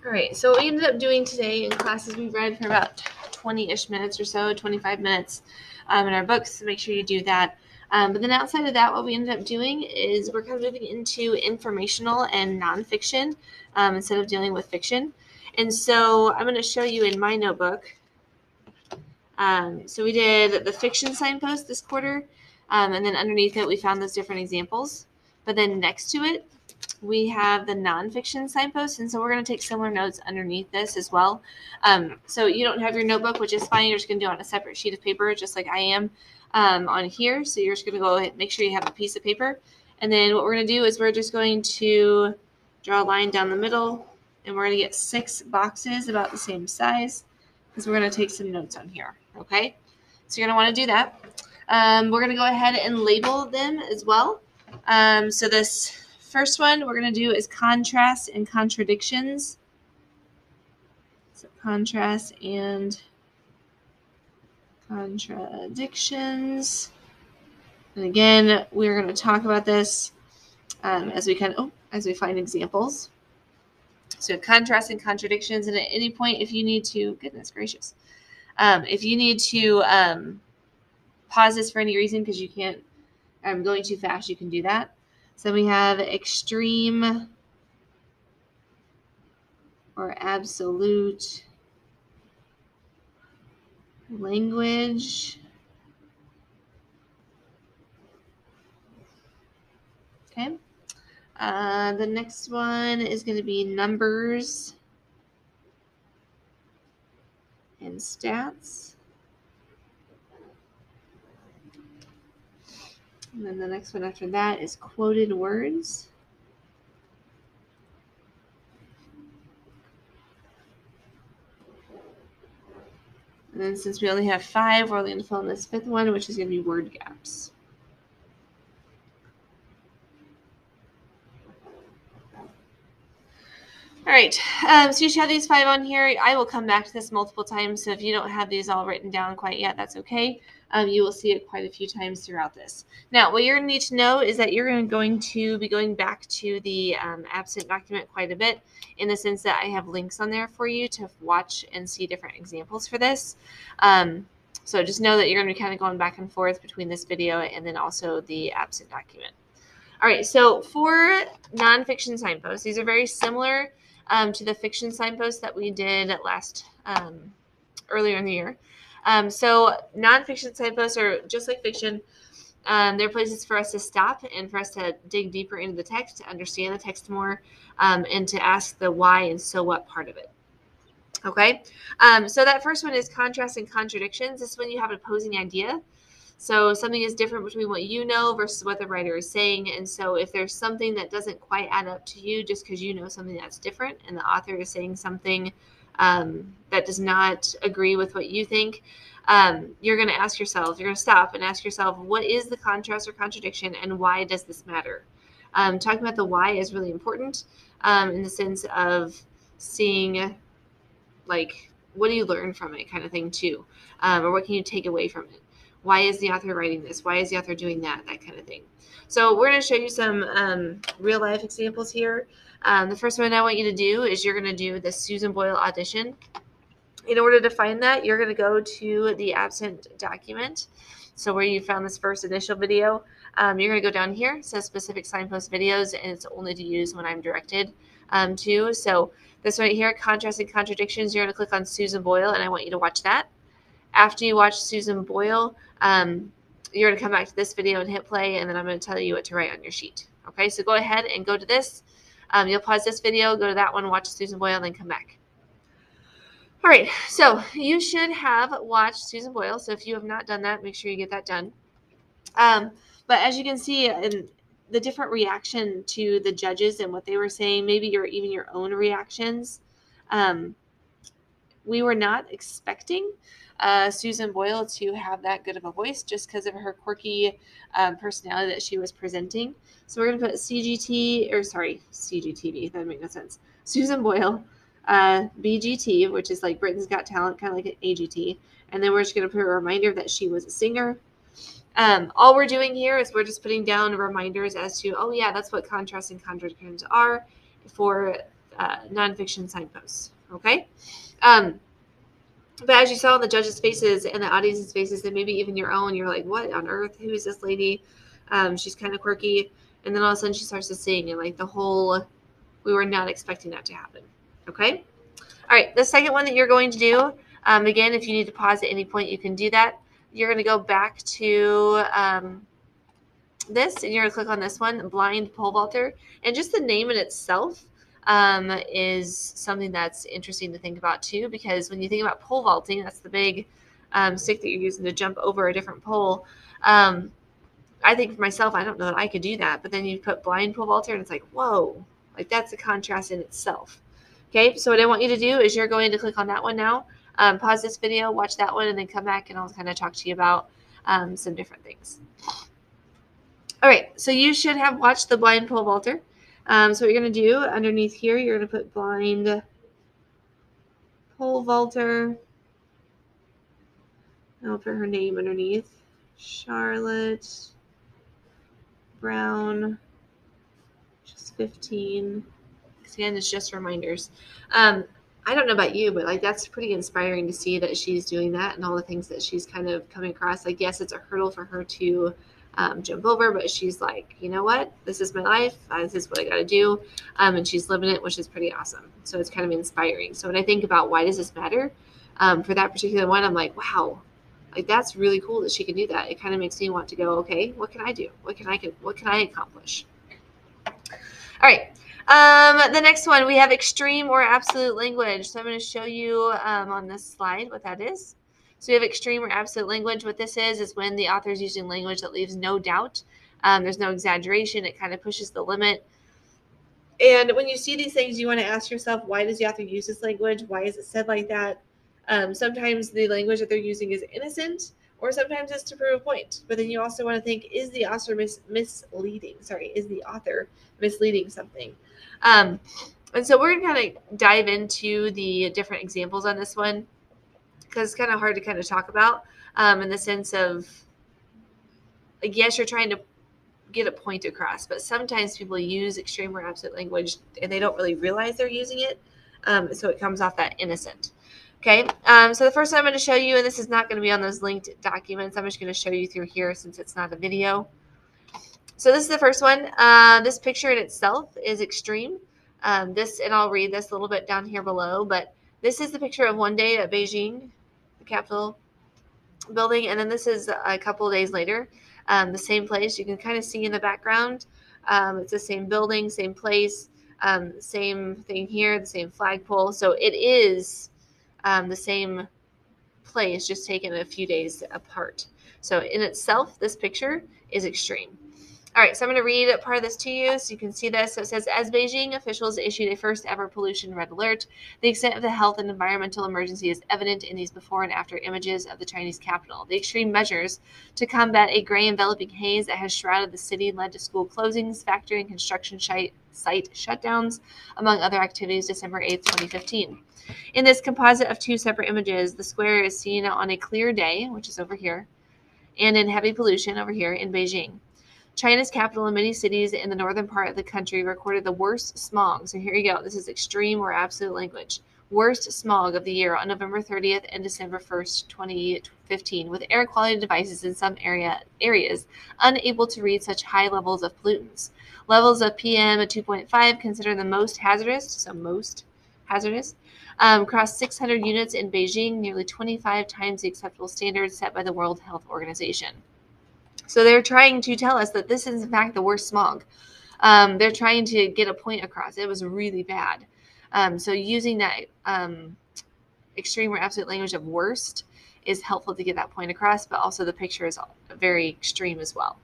All right, so what we ended up doing today in class is we read for about 20-ish minutes or so, 25 minutes in our books, so make sure you do that. But then outside of that, what we ended up doing is we're kind of moving into informational and nonfiction instead of dealing with fiction. And so I'm going to show you in my notebook. So we did the fiction signpost this quarter, and then underneath it we found those different examples. But then next to it, we have the nonfiction signpost, and so we're going to take similar notes underneath this as well. So you don't have your notebook, which is fine. You're just going to do it on a separate sheet of paper, just like I am on here. So you're just going to go ahead and make sure you have a piece of paper. And then what we're going to do is we're just going to draw a line down the middle, and we're going to get 6 boxes about the same size because we're going to take some notes on here. Okay, so you're going to want to do that. We're going to go ahead and label them as well. So this first one we're going to do is contrast and contradictions. So contrast and contradictions. And again, we're going to talk about this as we find examples. So contrast and contradictions, and at any point, if you need to, goodness gracious, if you need to pause this for any reason because you can't, going too fast, you can do that. So we have extreme or absolute language. Okay. The next one is going to be numbers and stats. And then the next one after that is quoted words. And then since we only have 5, we're only going to fill in this 5th one, which is going to be word gaps. All right, so you should have these 5 on here. I will come back to this multiple times, so if you don't have these all written down quite yet, that's okay. You will see it quite a few times throughout this. Now, what you're going to need to know is that you're going to be going back to the absent document quite a bit, in the sense that I have links on there for you to watch and see different examples for this. So just know that you're going to be kind of going back and forth between this video and then also the absent document. All right, so for nonfiction signposts, these are very similar to the fiction signposts that we did last earlier in the year. So nonfiction signposts are just like fiction. They're places for us to stop and for us to dig deeper into the text, to understand the text more, and to ask the why and so what part of it. Okay, so that first one is contrast and contradictions. This is when you have an opposing idea. So something is different between what you know versus what the writer is saying. And so if there's something that doesn't quite add up to you just because you know something that's different and the author is saying something that does not agree with what you think, you're going to ask yourself, you're going to stop and ask yourself, what is the contrast or contradiction and why does this matter? Talking about the why is really important in the sense of seeing, like, what do you learn from it kind of thing too, or what can you take away from it? Why is the author writing this? Why is the author doing that? That kind of thing. So we're going to show you some real life examples here. The first one I want you to do is you're going to do the Susan Boyle audition. In order to find that, you're going to go to the absent document. So where you found this first initial video, you're going to go down here. It says specific signpost videos, and it's only to use when I'm directed to. So this right here, contrast and contradictions, you're going to click on Susan Boyle, and I want you to watch that. After you watch Susan Boyle, you're going to come back to this video and hit play, and then I'm going to tell you what to write on your sheet. Okay, so go ahead and go to this. You'll pause this video, go to that one, watch Susan Boyle, and then come back. All right, so you should have watched Susan Boyle. So if you have not done that, make sure you get that done. But as you can see in the different reaction to the judges and what they were saying, maybe even your own reactions, we were not expecting Susan Boyle to have that good of a voice just because of her quirky personality that she was presenting. So we're going to put CGTV, that would make no sense. Susan Boyle, BGT, which is like Britain's Got Talent, kind of like an AGT. And then we're just going to put a reminder that she was a singer. All we're doing here is we're just putting down reminders as to, oh yeah, that's what contrast and contradictions are for nonfiction signposts. Okay. But as you saw in the judges' faces and the audience's faces, and maybe even your own, you're like, what on earth? Who is this lady? She's kind of quirky. And then all of a sudden she starts to sing, and like we were not expecting that to happen. Okay. All right. The second one that you're going to do, again, if you need to pause at any point, you can do that. You're going to go back to this, and you're going to click on this one, blind pole vaulter. And just the name in itself is something that's interesting to think about too, because when you think about pole vaulting, that's the big stick that you're using to jump over a different pole. I think for myself, I don't know that I could do that, but then you put blind pole vaulter and it's like, whoa, like that's a contrast in itself. Okay, so what I want you to do is you're going to click on that one now, pause this video, watch that one, and then come back and I'll kind of talk to you about some different things. All right, so you should have watched the blind pole vaulter. So what you're going to do underneath here, you're going to put blind pole vaulter. I'll put her name underneath. Charlotte Brown, she's 15. Again, it's just reminders. I don't know about you, but like that's pretty inspiring to see that she's doing that and all the things that she's kind of coming across. Like, yes, it's a hurdle for her to jump over, but she's like, you know what? This is my life. This is what I got to do. And she's living it, which is pretty awesome. So it's kind of inspiring. So when I think about why does this matter for that particular one, I'm like, wow, like that's really cool that she can do that. It kind of makes me want to go, okay, what can I do? What can I accomplish? All right. The next one, we have extreme or absolute language. So I'm going to show you on this slide what that is. So we have extreme or absolute language. What this is when the author is using language that leaves no doubt. There's no exaggeration. It kind of pushes the limit. And when you see these things, you want to ask yourself, why does the author use this language? Why is it said like that? Sometimes the language that they're using is innocent, or sometimes it's to prove a point. But then you also want to think, is the author misleading? Sorry, is the author misleading something? And so we're going to kind of dive into the different examples on this one, because it's kind of hard to kind of talk about in the sense of, like, yes, you're trying to get a point across, but sometimes people use extreme or absolute language and they don't really realize they're using it. So it comes off that innocent. Okay, so the first one I'm going to show you, and this is not going to be on those linked documents, I'm just going to show you through here since it's not a video. So this is the first one. This picture in itself is extreme. And I'll read this a little bit down here below, but this is the picture of one day at Beijing, the Capitol building, and then this is a couple of days later, the same place. You can kind of see in the background. It's the same building, same place, same thing here, the same flagpole. So it is the same place, just taken a few days apart. So in itself, this picture is extreme. All right, so I'm going to read part of this to you so you can see this. So it says, as Beijing officials issued a first ever pollution red alert, the extent of the health and environmental emergency is evident in these before and after images of the Chinese capital. The extreme measures to combat a gray enveloping haze that has shrouded the city led to school closings, factory and construction site shutdowns, among other activities, December 8th, 2015. In this composite of two separate images, the square is seen on a clear day, which is over here, and in heavy pollution over here in Beijing. China's capital and many cities in the northern part of the country recorded the worst smog. So here you go. This is extreme or absolute language. Worst smog of the year on November 30th and December 1st, 2015, with air quality devices in some areas unable to read such high levels of pollutants. Levels of PM at 2.5, considered the most hazardous, crossed 600 units in Beijing, nearly 25 times the acceptable standards set by the World Health Organization. So they're trying to tell us that this is, in fact, the worst smog. They're trying to get a point across. It was really bad. So using that extreme or absolute language of worst is helpful to get that point across, but also the picture is very extreme as well.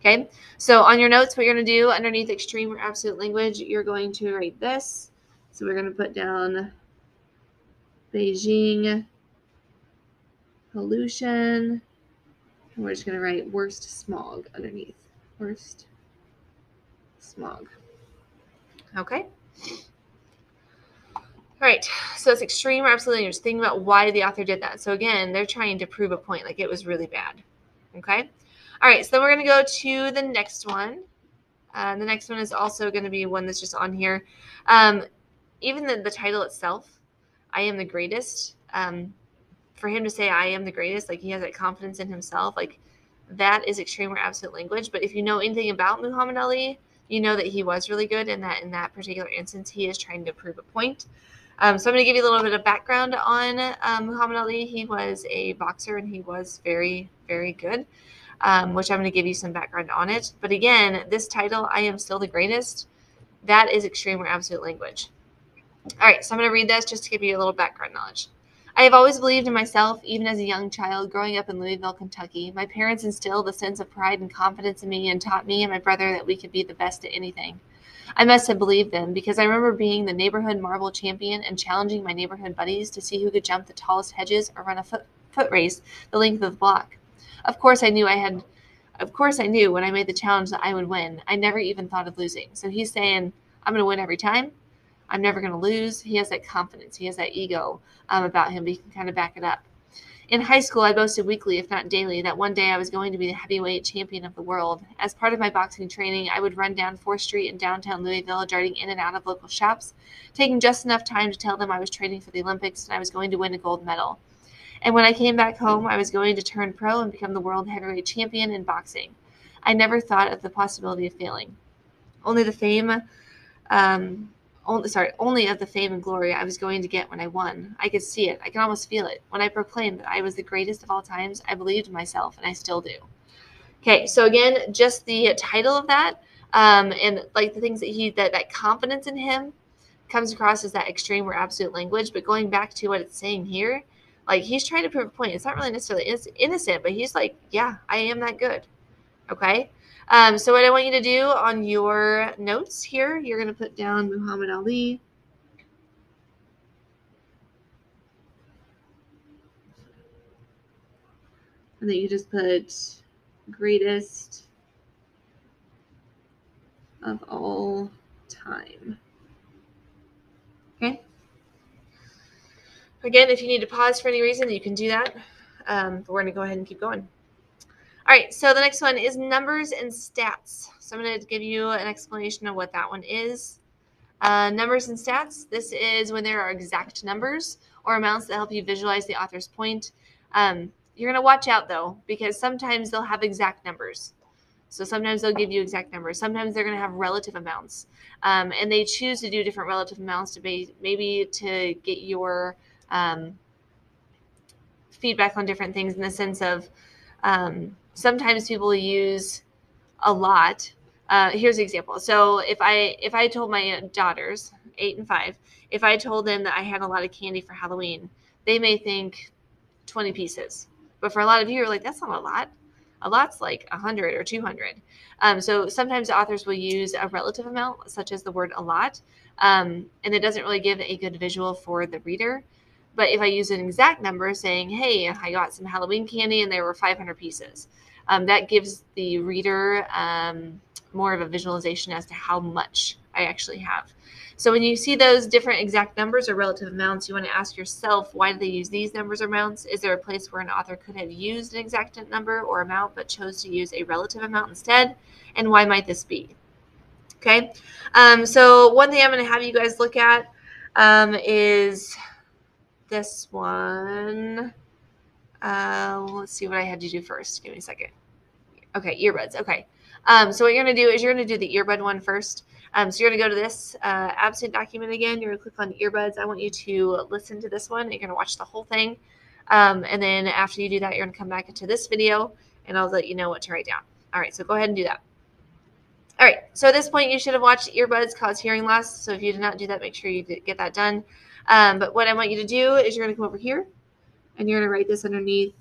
Okay, so on your notes, what you're going to do underneath extreme or absolute language, you're going to write this. So we're going to put down Beijing pollution. And we're just going to write worst smog underneath. Worst smog. Okay. All right. So it's extreme or absolutely. Just thinking about why the author did that. So again, they're trying to prove a point, like it was really bad. Okay. All right. So then we're going to go to the next one. The next one is also going to be one that's just on here. even the title itself, I am the greatest, for him to say I am the greatest, like he has that confidence in himself, like that is extreme or absolute language. But if you know anything about Muhammad Ali, you know that he was really good, and that in that particular instance, he is trying to prove a point. So I'm going to give you a little bit of background on Muhammad Ali. He was a boxer, and he was very, very good, which I'm going to give you some background on it. But again, this title, I am still the greatest, that is extreme or absolute language. All right, so I'm going to read this just to give you a little background knowledge. I have always believed in myself, even as a young child growing up in Louisville, Kentucky. My parents instilled a sense of pride and confidence in me and taught me and my brother that we could be the best at anything. I must have believed them because I remember being the neighborhood marble champion and challenging my neighborhood buddies to see who could jump the tallest hedges or run a foot race the length of the block. Of course, I knew when I made the challenge that I would win. I never even thought of losing. So he's saying, I'm going to win every time. I'm never going to lose. He has that confidence. He has that ego about him, but he can kind of back it up. In high school, I boasted weekly, if not daily, that one day I was going to be the heavyweight champion of the world. As part of my boxing training, I would run down 4th Street in downtown Louisville, darting in and out of local shops, taking just enough time to tell them I was training for the Olympics and I was going to win a gold medal. And when I came back home, I was going to turn pro and become the world heavyweight champion in boxing. I never thought of the possibility of failing. Only of the fame and glory I was going to get when I won. I could see it. I could almost feel it. When I proclaimed that I was the greatest of all times, I believed in myself, and I still do. Okay, so again, just the title of that, and like the things that confidence in him comes across as that extreme or absolute language. But going back to what it's saying here, like he's trying to prove a point. It's not really necessarily innocent, but he's like, yeah, I am that good. Okay. So what I want you to do on your notes here, you're going to put down Muhammad Ali. And then you just put greatest of all time. Okay. Again, if you need to pause for any reason, you can do that. But we're going to go ahead and keep going. All right, so the next one is numbers and stats. So I'm going to give you an explanation of what that one is. Numbers and stats, this is when there are exact numbers or amounts that help you visualize the author's point. You're going to watch out, though, because sometimes they'll have exact numbers. So sometimes they'll give you exact numbers. Sometimes they're going to have relative amounts. And they choose to do different relative amounts to maybe to get your feedback on different things, in the sense of sometimes people use a lot. Here's an example. So if I told my daughters, 8 and 5, if I told them that I had a lot of candy for Halloween, they may think 20 pieces. But for a lot of you, you're like, that's not a lot. A lot's like 100 or 200. So sometimes authors will use a relative amount, such as the word a lot, and it doesn't really give a good visual for the reader. But if I use an exact number saying, hey, I got some Halloween candy and there were 500 pieces, that gives the reader more of a visualization as to how much I actually have. So when you see those different exact numbers or relative amounts, you want to ask yourself, why do they use these numbers or amounts? Is there a place where an author could have used an exact number or amount but chose to use a relative amount instead? And why might this be? Okay, so one thing I'm going to have you guys look at is this one. Let's see what I had to do first. Give me a second. Okay, earbuds. Okay. So what you're going to do is you're going to do the earbud one first. So you're going to go to this absent document again. You're going to click on earbuds. I want you to listen to this one. You're going to watch the whole thing. And then after you do that, you're going to come back into this video, and I'll let you know what to write down. All right, so go ahead and do that. All right, so at this point, you should have watched earbuds cause hearing loss. So if you did not do that, make sure you get that done. But what I want you to do is you're going to come over here, and you're going to write this underneath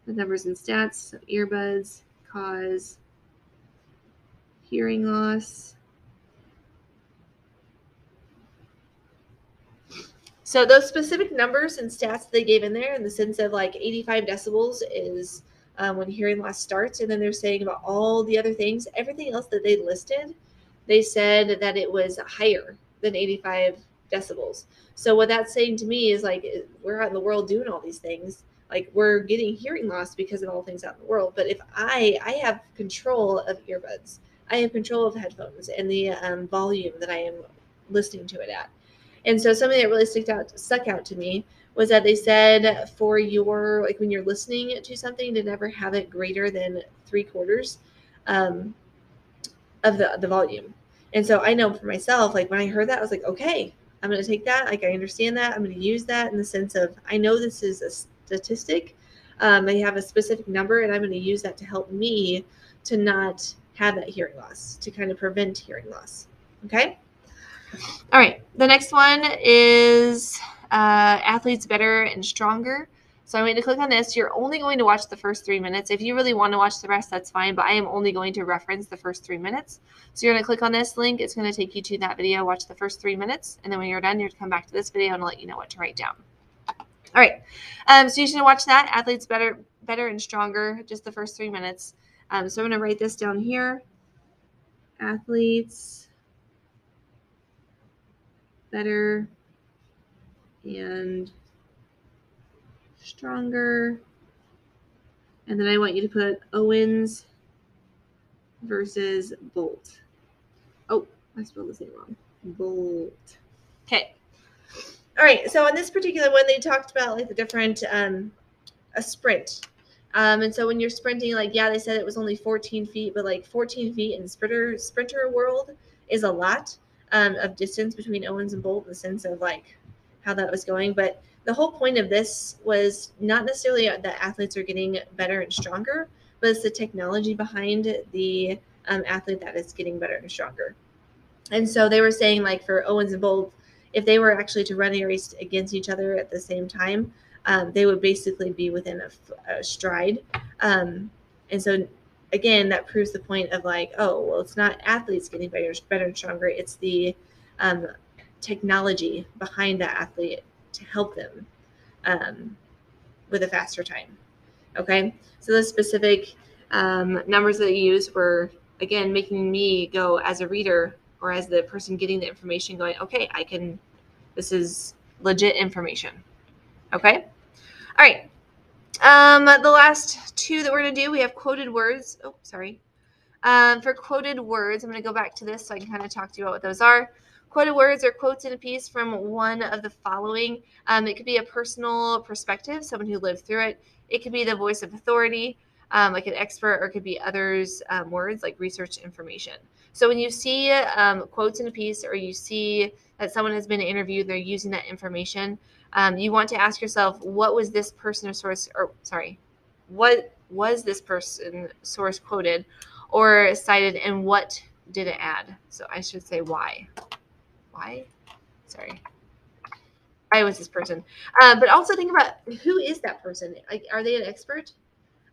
the numbers and stats. So earbuds cause hearing loss. So those specific numbers and stats they gave in there, in the sense of like 85 decibels is when hearing loss starts, and then they're saying about all the other things, everything else that they listed, they said that it was higher than 85 decibels. So what that's saying to me is, like, we're out in the world doing all these things, like we're getting hearing loss because of all things out in the world. But if I have control of earbuds, I have control of headphones and the volume that I am listening to it at. And so something that really stuck out to me was that they said for your, like when you're listening to something, to never have it greater than 3/4 of the volume. And so I know for myself, like when I heard that, I was like, okay, I'm going to take that. Like I understand that. I'm going to use that in the sense of I know this is a statistic. I have a specific number, and I'm going to use that to help me to not have that hearing loss, to kind of prevent hearing loss. Okay. All right. The next one is athletes better and stronger. So I'm going to click on this. You're only going to watch the first 3 minutes. If you really want to watch the rest, that's fine. But I am only going to reference the first 3 minutes. So you're going to click on this link. It's going to take you to that video. Watch the first 3 minutes. And then when you're done, you're going to come back to this video and I'll let you know what to write down. All right. So you should watch that. Athletes better and stronger. Just the first 3 minutes. So I'm going to write this down here. Athletes better and stronger. And then I want you to put Owens versus Bolt. Oh, I spelled this name wrong. Bolt. Okay. All right. So on this particular one, they talked about like the different a sprint. And so when you're sprinting, like, yeah, they said it was only 14 feet, but like 14 feet in sprinter world is a lot of distance between Owens and Bolt in the sense of like how that was going. But the whole point of this was not necessarily that athletes are getting better and stronger, but it's the technology behind the athlete that is getting better and stronger. And so they were saying like for Owens and Bolt, if they were actually to run a race against each other at the same time, they would basically be within a stride. And so, again, that proves the point of like, oh, well, it's not athletes getting better and stronger. It's the technology behind that athlete to help them with a faster time. Okay. So the specific numbers that you use were, again, making me go as a reader or as the person getting the information going, okay, this is legit information. Okay. All right. The last two that we're going to do, we have quoted words. Oh, sorry. For quoted words, I'm going to go back to this so I can kind of talk to you about what those are. Quoted words are quotes in a piece from one of the following. It could be a personal perspective, someone who lived through it. It could be the voice of authority, like an expert, or it could be others' words like research information. So when you see quotes in a piece or you see that someone has been interviewed, they're using that information, you want to ask yourself, what was this person what was this person source quoted or cited, and what did it add? So I should say why. Why? Sorry. Why was this person? But also think about who is that person? Like, are they an expert?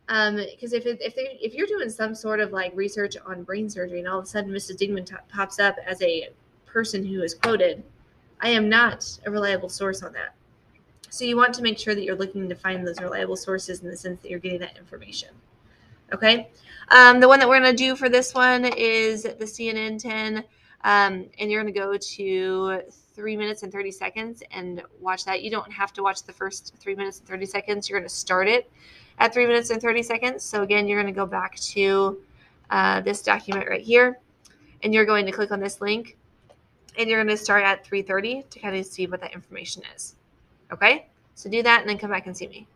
Because if you're doing some sort of like research on brain surgery and all of a sudden Mrs. Dingman pops up as a person who is quoted, I am not a reliable source on that. So you want to make sure that you're looking to find those reliable sources in the sense that you're getting that information. Okay. The one that we're going to do for this one is the CNN 10. And you're going to go to 3 minutes and 30 seconds and watch that. You don't have to watch the first 3 minutes and 30 seconds. You're going to start it at 3 minutes and 30 seconds. So again, you're going to go back to this document right here, and you're going to click on this link, and you're going to start at 3:30 to kind of see what that information is. Okay, so do that and then come back and see me.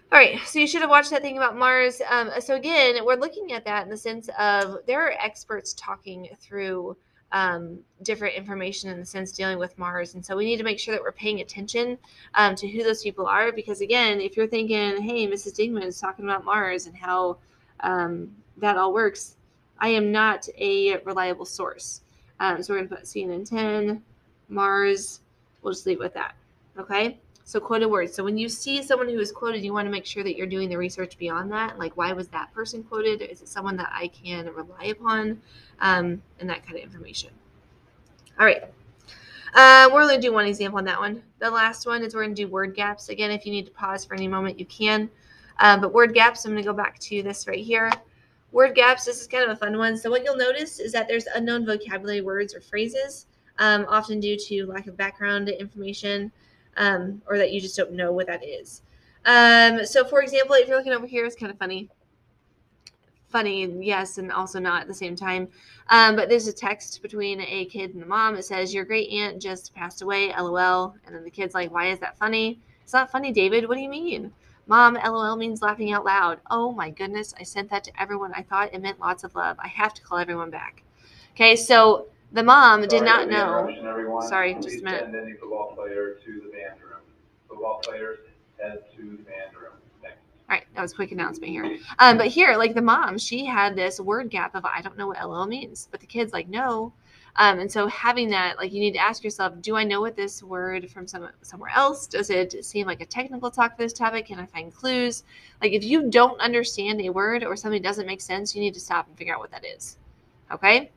All right, so you should have watched that thing about Mars. So again, we're looking at that in the sense of there are experts talking through different information in the sense dealing with Mars. And so we need to make sure that we're paying attention to who those people are. Because again, if you're thinking, hey, Mrs. Dingman is talking about Mars and how that all works, I am not a reliable source. So we're going to put CNN 10, Mars. We'll just leave it with that. Okay. So quoted words. So when you see someone who is quoted, you want to make sure that you're doing the research beyond that. Like, why was that person quoted? Is it someone that I can rely upon? And that kind of information. All right. We're going to do one example on that one. The last one is we're going to do word gaps. Again, if you need to pause for any moment, you can. But word gaps, I'm going to go back to this right here. Word gaps, this is kind of a fun one. So what you'll notice is that there's unknown vocabulary words or phrases, often due to lack of background information. Or that you just don't know what that is. So, for example, if you're looking over here, it's kind of funny. funny, yes, and also not at the same time. But there's a text between a kid and the mom. It says, "Your great aunt just passed away, LOL." And then the kid's like, "Why is that funny?" "It's not funny, David. What do you mean?" "Mom, LOL means laughing out loud." "Oh my goodness, I sent that to everyone. I thought it meant lots of love. I have to call everyone back." Okay, so the mom did not know. Sorry, just a minute. Send any football player to the band room. Football players head to the band room. Thanks. All right, that was a quick announcement here. But here, like the mom, she had this word gap of I don't know what LOL means, but the kid's like no. And so having that, like you need to ask yourself, do I know what this word from somewhere else? Does it seem like a technical talk for this topic? Can I find clues? Like if you don't understand a word or something doesn't make sense, you need to stop and figure out what that is. Okay.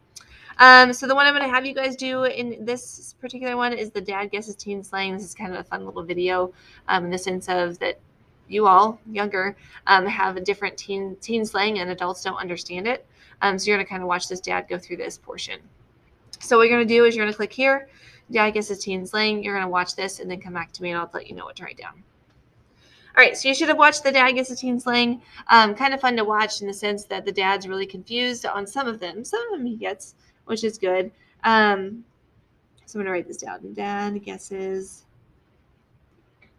So the one I'm going to have you guys do in this particular one is the Dad Guesses Teen Slang. This is kind of a fun little video in the sense of that you all, younger, have a different teen slang and adults don't understand it. So you're going to kind of watch this dad go through this portion. So what you're going to do is you're going to click here, Dad Guesses Teen Slang. You're going to watch this and then come back to me and I'll let you know what to write down. All right, so you should have watched the Dad Guesses Teen Slang. Kind of fun to watch in the sense that the dad's really confused on some of them. Some of them he gets, which is good. So I'm going to write this down. Dad Guesses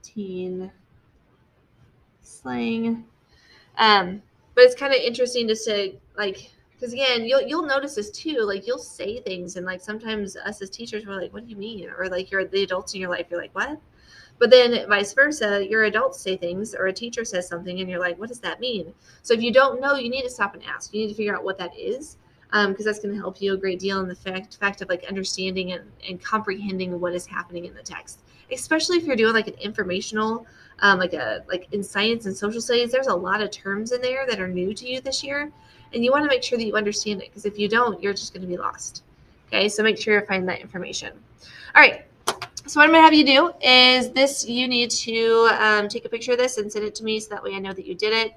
Teen Slang. But it's kind of interesting to say, like, because again, you'll notice this too. Like, you'll say things, and like sometimes us as teachers, we're like, "What do you mean?" Or like, you're the adults in your life, you're like, "What?" But then vice versa, your adults say things, or a teacher says something, and you're like, "What does that mean?" So if you don't know, you need to stop and ask. You need to figure out what that is, because that's going to help you a great deal in the fact of like understanding and comprehending what is happening in the text, especially if you're doing like an informational. Like in science and social studies, there's a lot of terms in there that are new to you this year, and you want to make sure that you understand it, because if you don't, you're just going to be lost. Okay, so make sure you find that information. All right, so what I'm going to have you do is this. You need to take a picture of this and send it to me so that way I know that you did it.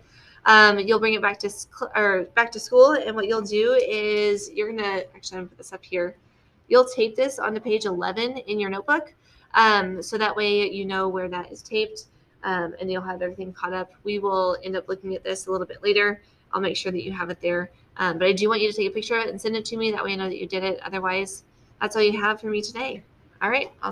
You'll bring it back to school, and what you'll do is you're going to actually, I'm going to put this up here. You'll tape this onto page 11 in your notebook, so that way you know where that is taped. And you'll have everything caught up. We will end up looking at this a little bit later. I'll make sure that you have it there. But I do want you to take a picture of it and send it to me. That way I know that you did it. Otherwise, that's all you have for me today. All right.